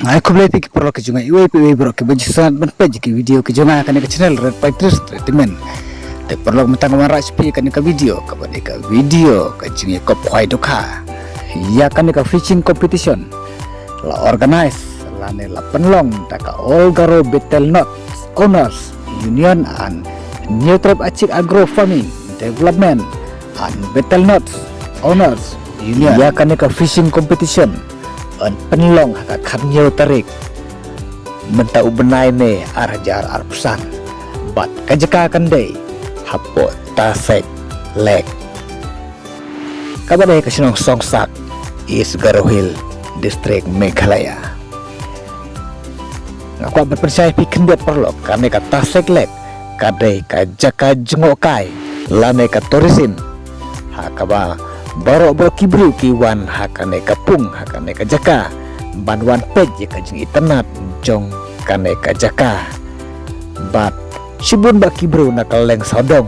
Aku boleh pikir perlu kejungai iwe bro ke bajisan berpej ke video kejungai akan ke channel Red Fighters treatment. Te perlu mentang warak sepi kan ke video ke video kejungai kop kuai doka. Ya kan ke fishing competition. La organize la ne la penlong taka all garo battle not owners union and new tribe acik agro farming development and battle not owners union. Ya kan ke fishing competition. An penlong haka kamyo tarik menta ubenai ne arjar arpusan bat kajaka kandai hapo tasek lek kabadai kasinong songsak is Garohil distrik Meghalaya ngakwa berpercaya pikin buat perlo karena ka tasek lek kadai kajaka jengokai lane ka torisin hakaba Baro kibru kiwan hakane kapung hakane kajaka banwan pej kajing itenat jong kane kajaka bat sibun ba kibru nakaleng sodong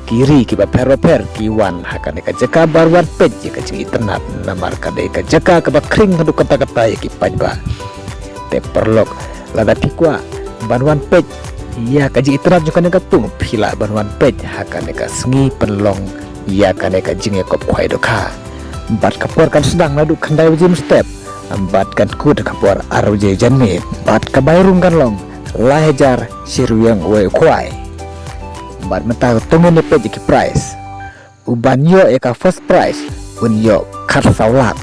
kiri kiba per kiwan hakane kajaka barwan pej kajing itenat namar kade kajaka kaba kring hadu kata-kata ya kipajba te perlok lada pikwa banwan pej ya kajing itenat jong kane kapung pila banwan pej hakane ka sengi penlong ya kan eka jing kop kuai doka bat kapor kan sedang nadu kandai wajim step bat kan kud kapor aruje janmit bat kabairung kan long lahejar siruyang we kuai bat mentah tunggu nepe jiki price uban yo eka first price unyo kar saulak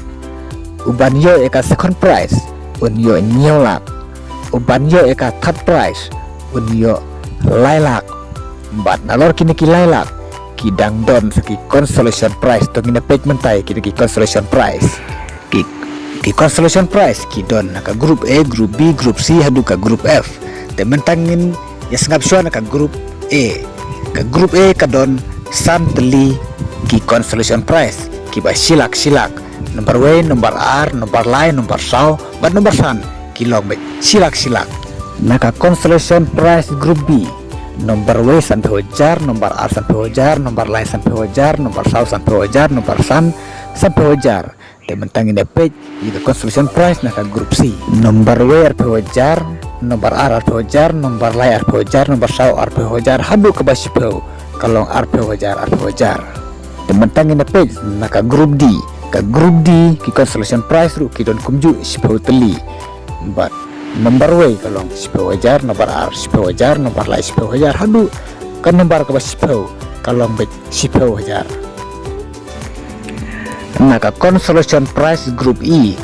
uban yo eka second price unyo nyolak uban yo eka third price unyo lailak bat nalor kini ki lailak kidang don seki consolation prize to ngina page mentai ki consolation prize ki consolation prize ki don ka group A group B group C hadu ka group F te mentangin ya sengap suan ka group A ka don santli ki consolation prize ki ba silak nomor W nomor R nomor lain nomor saw ba nomor san ki long be silak naka consolation prize group B nomor W sampai hojar, nomor R sampai hojar, nomor lain sampai hojar, nomor saw sampai hojar, nomor san sampai hojar. Dan mentangin dapat itu consolation prize nak grup C. Nomor W sampai hojar, nomor R sampai hojar, nomor lain sampai hojar, nomor saw sampai hojar, hadu ke basipau. Kalau R sampai hojar. Dan mentangin dapat nak grup D. Ke grup D ki consolation prize ru ki don kumju sipau teli. But nomor W kalau sepuluh wajar, nomor R sepuluh wajar, nomor lain sepuluh wajar, hadu kan nomor ke sepuluh kalau sepuluh wajar. Maka consolation prize group E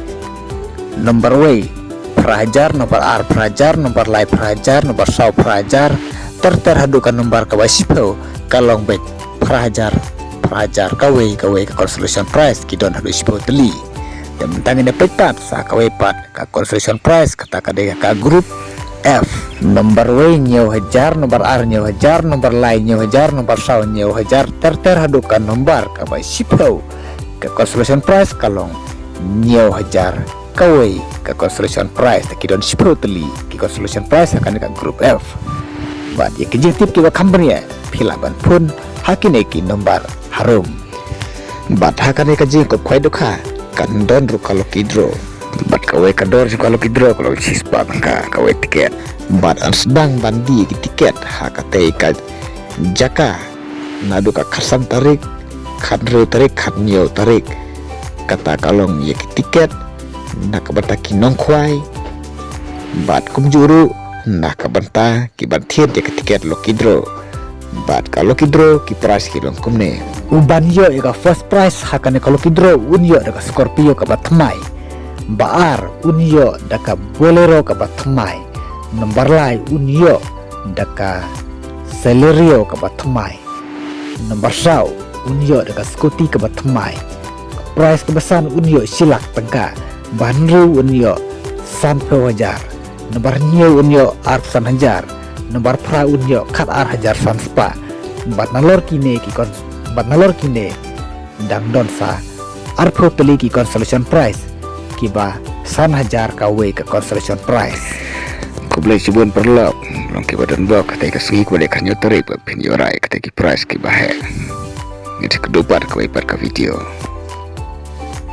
nomor W perajar, nomor R perajar, nomor lain perajar, nomor saw perajar, terhadu kan nomor ke sepuluh kalau perajar kawe ke consolation prize kita hadu sepuluh teli. Dan mentangin dapat pat sa kawepat ka consolation prize kata kadeka ka grup F nomor W nyew hajar, nomor R nyew hajar, nomor lain nyew hajar, nomor saw nyew hajar, terhadukan nomor ka bay sipau ka consolation prize kalong nyew hajar kawe ka consolation prize takidon sipau teli ki consolation prize akan ka grup F bat ya kejitip ki company pilaban pun hakine ki nomor harum bat hakane ka jingkop kwai doka kandon ru kalau kidro bat kawe kador ju kalau kidro kalau sispa ka kawe tiket bat an sedang bandi ki tiket hakate ka jaka nadu ka kasan tarik kadre tarik kadnyo tarik kata kalong ye ki tiket nak bata ki nongkwai bat kumjuru nak banta ki bantiet ye ki tiket lo kidro bat kalau kidro ki price ki long kumne uban yo eka first prize hakane kalau kidro unyo daka Scorpio ka batmai baar unyo daka Bolero ka batmai nomor lai unyo daka Celerio ka batmai nomor saw unyo daka Scotty ka batmai prize kebesan unyo silak tengka banru unyo sampai wajar nomor nyo unyo arsan hajar nomor pra unyo kat ar hajar san spa bat nalor kine ki nalor kine dang don sa arpo teli ki consolation prize kiba san hajar kawe ke consolation prize ko boleh sibun perlap long kiba dan blok kata ka sigi ko de kanyo tore pa pen yorai kata ki prize kiba he ngiti kedobar ka video